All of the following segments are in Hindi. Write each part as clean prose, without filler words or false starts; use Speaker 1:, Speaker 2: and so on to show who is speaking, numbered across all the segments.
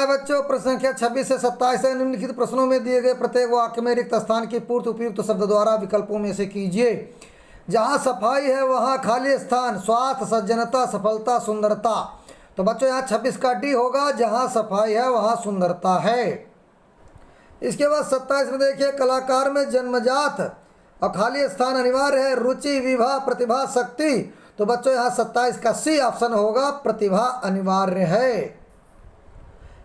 Speaker 1: बच्चों प्रश्न संख्या 26 से 27 है। निम्नलिखित प्रश्नों में दिए गए प्रत्येक वाक्य में रिक्त स्थान की पूर्ति उपयुक्त शब्द द्वारा विकल्पों में से कीजिए। जहाँ सफाई है वहाँ खाली स्थान, स्वास्थ्य, सज्जनता, सफलता, सुंदरता। तो बच्चों यहाँ 26 का डी होगा, जहाँ सफाई है वहाँ सुंदरता है। इसके बाद 27 में देखिए, कलाकार में जन्मजात और खाली स्थान अनिवार्य है, रुचि, विभा, प्रतिभा, शक्ति। तो बच्चों यहाँ 27 का सी ऑप्शन होगा, प्रतिभा अनिवार्य है।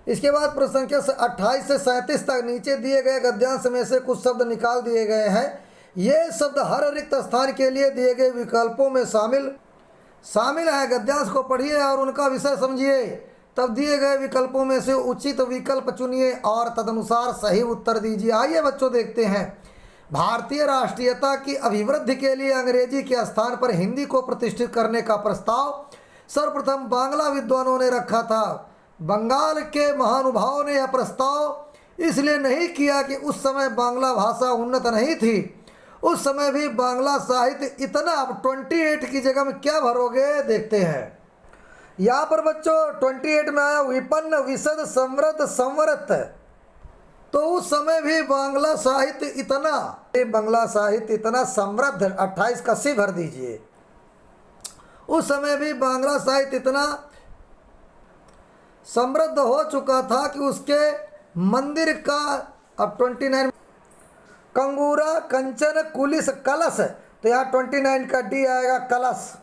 Speaker 1: इसके बाद प्रश्न संख्या 28 से 37 तक नीचे दिए गए गद्यांश में से कुछ शब्द निकाल दिए गए हैं। ये शब्द हर रिक्त स्थान के लिए दिए गए विकल्पों में शामिल है। गद्यांश को पढ़िए और उनका विषय समझिए, तब दिए गए विकल्पों में से उचित विकल्प चुनिए और तदनुसार सही उत्तर दीजिए। आइए बच्चों देखते हैं। भारतीय राष्ट्रीयता की अभिवृद्धि के लिए अंग्रेजी के स्थान पर हिंदी को प्रतिष्ठित करने का प्रस्ताव सर्वप्रथम बांग्ला विद्वानों ने रखा था। बंगाल के महानुभावों ने यह प्रस्ताव इसलिए नहीं किया कि उस समय बांग्ला भाषा उन्नत नहीं थी। उस समय भी बांग्ला साहित्य इतना, अब 28 की जगह में क्या भरोगे देखते हैं। यहाँ पर बच्चों 28 में आया विपन्न, विशद, समृद्ध, संवृत। तो उस समय भी बांग्ला साहित्य इतना समृद्ध, 28 का सी भर दीजिए। उस समय भी बांग्ला साहित्य इतना समृद्ध हो चुका था कि उसके मंदिर का, अब 29, कंगूरा, कंचन, कुलिस, कलश। तो यहाँ 29 का डी आएगा, कलश।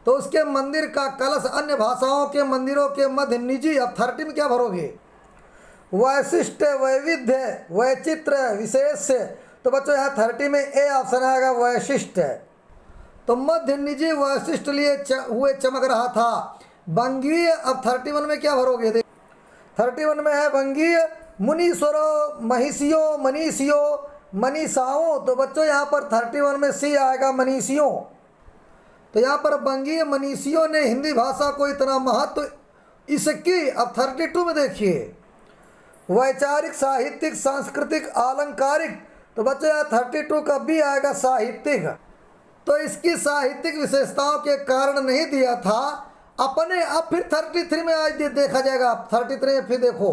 Speaker 1: तो उसके मंदिर का कलश अन्य भाषाओं के मंदिरों के मध्य निजी। अब 30 में क्या भरोगे? वैशिष्ट, वैविध्य, वैचित्र, विशेष। तो बच्चों यहाँ 30 में ए ऑप्शन आएगा, वैशिष्ट। तो मध्य निजी वैशिष्ट लिए हुए चमक रहा था। बंगीय, अब 31 में क्या भरोगे? 31 में है बंगीय, मुनीश्वरों, महिषियों, मनीषियों, मनीषाओं। तो बच्चों यहाँ पर 31 में सी आएगा, मनीषियों। तो यहाँ पर बंगीय मनीषियों ने हिंदी भाषा को इतना महत्व इसकी। अब 32 में देखिए, वैचारिक, साहित्यिक, सांस्कृतिक, आलंकारिक। तो बच्चों यहाँ 32 का भी आएगा, साहित्यिक। तो इसकी साहित्यिक विशेषताओं के कारण नहीं दिया था अपने। अब फिर 33 में आज देखा जाएगा। 33 में फिर देखो,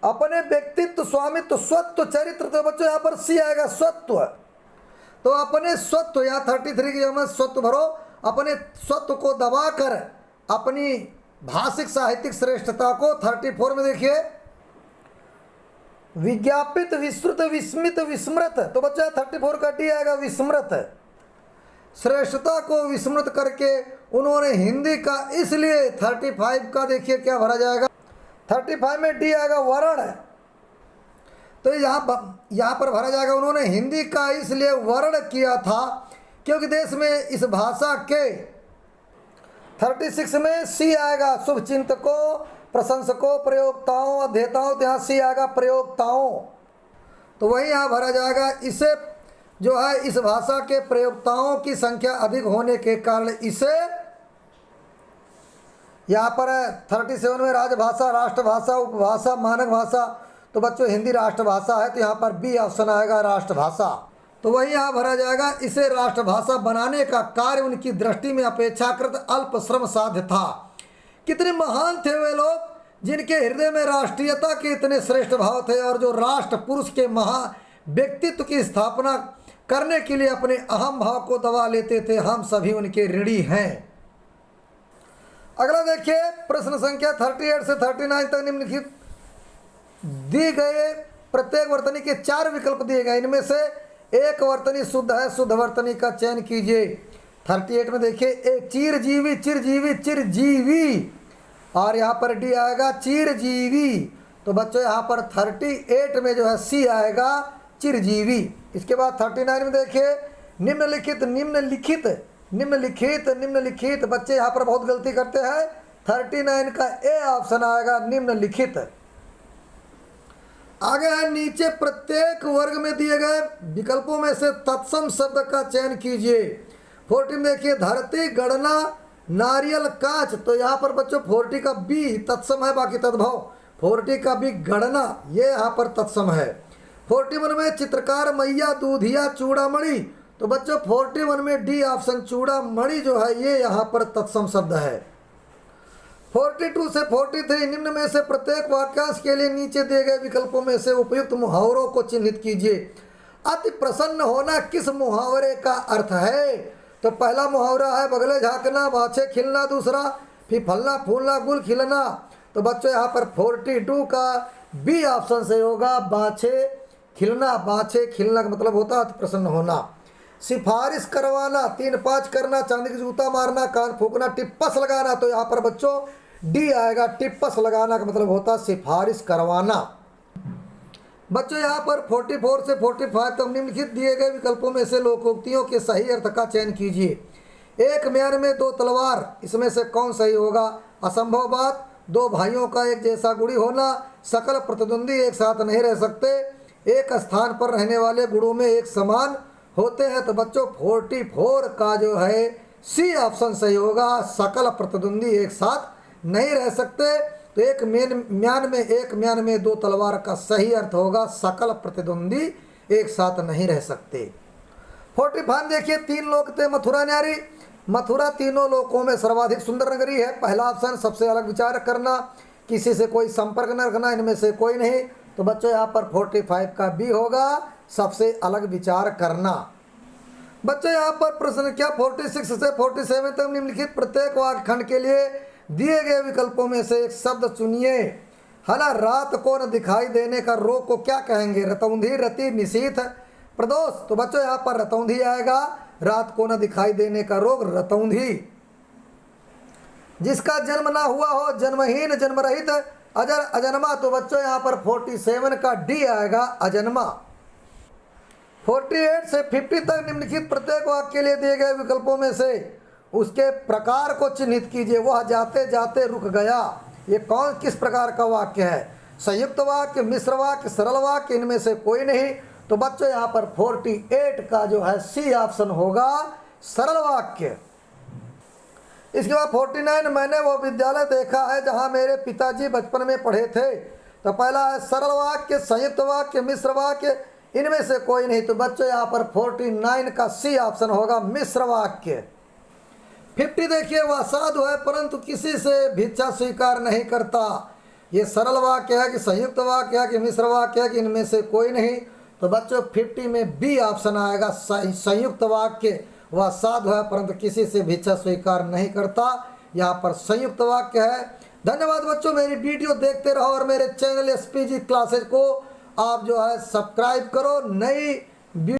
Speaker 1: अपने व्यक्तित्व, स्वामित्व, स्वत्व, चरित्र। तो बच्चों यहाँ पर सी आएगा, स्वत्व। तो अपने स्वत्व, यहाँ 33 की जगह स्वत्व भरो। अपने स्वत्व को दबाकर अपनी भाषिक साहित्यिक श्रेष्ठता को 34 में देखिए, विज्ञापित, विस्तृत, विस्मित, विस्मृत। तो बच्चा 34 का डी आएगा, विस्मृत। श्रेष्ठता को विस्मृत करके उन्होंने हिंदी का, इसलिए 35 का देखिए क्या भरा जाएगा, 35 में डी आएगा, वर्ण। तो यहाँ पर भरा जाएगा, उन्होंने हिंदी का इसलिए वर्ण किया था क्योंकि देश में इस भाषा के। 36 में सी आएगा, शुभचिंतकों, प्रशंसकों, प्रयोक्ताओं, अध्येताओं। तो यहाँ सी आएगा, प्रयोक्ताओं। तो वही यहाँ भरा जाएगा, इसे जो है इस भाषा के प्रयोक्ताओं की संख्या अधिक होने के कारण इसे। यहाँ पर 37 में राजभाषा, राष्ट्रभाषा, उपभाषा, मानक भाषा। तो बच्चों हिंदी राष्ट्रभाषा है, तो यहाँ पर बी ऑप्शन आएगा, राष्ट्रभाषा। तो वही यहाँ भरा जाएगा, इसे राष्ट्रभाषा बनाने का कार्य उनकी दृष्टि में अपेक्षाकृत अल्प श्रम साध्य था। कितने महान थे वे लोग जिनके हृदय में राष्ट्रीयता के इतने श्रेष्ठ भाव थे और जो राष्ट्र पुरुष के महा व्यक्तित्व की स्थापना करने के लिए अपने अहम भाव को दबा लेते थे। हम सभी उनके ऋणी हैं। अगला देखिए, प्रश्न संख्या 38 से 39 तक निम्नलिखित दी गए प्रत्येक वर्तनी के 4 विकल्प दिए गए। इनमें से एक वर्तनी शुद्ध है, शुद्ध वर्तनी का चयन कीजिए। 38 में देखिए, एक चिरजीवी, चिरजीवी, चिरजीवी। और यहाँ पर डी आएगा, चिरजीवी। तो बच्चों यहाँ पर 38 में जो है सी आएगा, चिरजीवी। इसके बाद 39 में देखिए, निम्नलिखित, निम्नलिखित, निम्नलिखित, निम्नलिखित। बच्चे यहाँ पर बहुत गलती करते हैं। 39 का ए ऑप्शन आएगा, निम्नलिखित। आगे है, नीचे प्रत्येक वर्ग में दिए गए विकल्पों में से तत्सम शब्द का चयन कीजिए। 40 में देखिए, धरती, गणना, नारियल, कांच। तो यहाँ पर बच्चों 40 का बी तत्सम है, बाकी तद्भव। 40 का बी गणना, ये यहाँ पर तत्सम है। 41 में चित्रकार, मैया, दूधिया, चूड़ामणि। तो बच्चों 41 में डी ऑप्शन, चूड़ामणि जो है ये यहाँ पर तत्सम शब्द है। 42 से 43 निम्न में से प्रत्येक वाक्यांश के लिए नीचे दिए गए विकल्पों में से उपयुक्त मुहावरों को चिन्हित कीजिए। अति प्रसन्न होना किस मुहावरे का अर्थ है? तो पहला मुहावरा है बगले झाँकना, बाछे खिलना। दूसरा फिर फलना फूलना गुल खिलना। तो बच्चों यहाँ पर 42 का बी ऑप्शन से होगा बाछे खिलना। बाछे खिलना का मतलब होता है अति प्रसन्न होना। सिफारिश करवाना, 3-5 करना, चांदी का जूता मारना, कान फूकना, टिप्पस लगाना। तो यहाँ पर बच्चों डी आएगा। टिप्पस लगाना का मतलब होता है सिफारिश करवाना। बच्चों यहाँ पर 44 से 45 तक निम्नलिखित दिए गए विकल्पों में से लोकोक्तियों के सही अर्थ का चयन कीजिए। एक म्यान में 2 तलवार, इसमें से कौन सही होगा? असंभव बात, 2 भाइयों का एक जैसा गुड़ी होना, सकल प्रतिद्वंदी एक साथ नहीं रह सकते, एक स्थान पर रहने वाले गुणों में एक समान होते हैं। तो बच्चों 44 का जो है सी ऑप्शन सही होगा। सकल प्रतिद्वंदी एक साथ नहीं रह सकते। तो एक म्यान में 2 तलवार का सही अर्थ होगा सकल प्रतिद्वंदी एक साथ नहीं रह सकते। 45 देखिए, 3 लोक थे मथुरा न्यारी। मथुरा तीनों लोकों में सर्वाधिक सुंदर नगरी है। पहला ऑप्शन सबसे अलग विचार करना, किसी से कोई संपर्क न रखना, इनमें से कोई नहीं। तो बच्चों यहाँ पर 45 का बी होगा, सबसे अलग विचार करना। बच्चों यहाँ पर प्रश्न क्या 46 से 47 तक निम्नलिखित प्रत्येक वाक्यखंड के लिए दिए गए विकल्पों में से एक शब्द चुनिए। है ना, रात को न दिखाई देने का रोग को क्या कहेंगे? रतौंधी, रति, निशीथ, प्रदोष। तो बच्चों यहाँ पर रतौंधी आएगा। रात को न दिखाई देने का रोग रतौंधी। जिसका जन्म ना हुआ हो, जन्महीन, जन्मरहित, अजर, अजन्मा। तो बच्चों यहाँ पर 47 का डी आएगा, अजन्मा। 48 से 50 तक निम्नलिखित प्रत्येक वाक्य के लिए दिए गए विकल्पों में से उसके प्रकार को चिन्हित कीजिए। वह जाते जाते रुक गया, ये कौन किस प्रकार का वाक्य है? संयुक्त वाक्य, मिश्र वाक्य, सरल वाक्य, इनमें से कोई नहीं। तो बच्चों यहाँ पर 48 का जो है सी ऑप्शन होगा, सरल वाक्य। इसके बाद 49, मैंने वो विद्यालय देखा है जहाँ मेरे पिताजी बचपन में पढ़े थे। तो पहला है सरल वाक्य, संयुक्त वाक्य, मिश्र वाक्य, इनमें से कोई नहीं। तो बच्चों यहाँ पर 49 का सी ऑप्शन होगा, मिश्र वाक्य। 50 देखिए, वह साधु है परंतु किसी से भिक्षा स्वीकार नहीं करता। ये सरल वाक्य है कि संयुक्त वाक्य है कि मिश्र वाक्य है कि इनमें से कोई नहीं। तो बच्चों 50 में बी ऑप्शन आएगा, संयुक्त वाक्य। वह साधु है परंतु किसी से भिक्षा स्वीकार नहीं करता, यहाँ पर संयुक्त वाक्य है। धन्यवाद बच्चों, मेरी वीडियो देखते रहो और मेरे चैनल SPG क्लासेज को आप जो है सब्सक्राइब करो। नई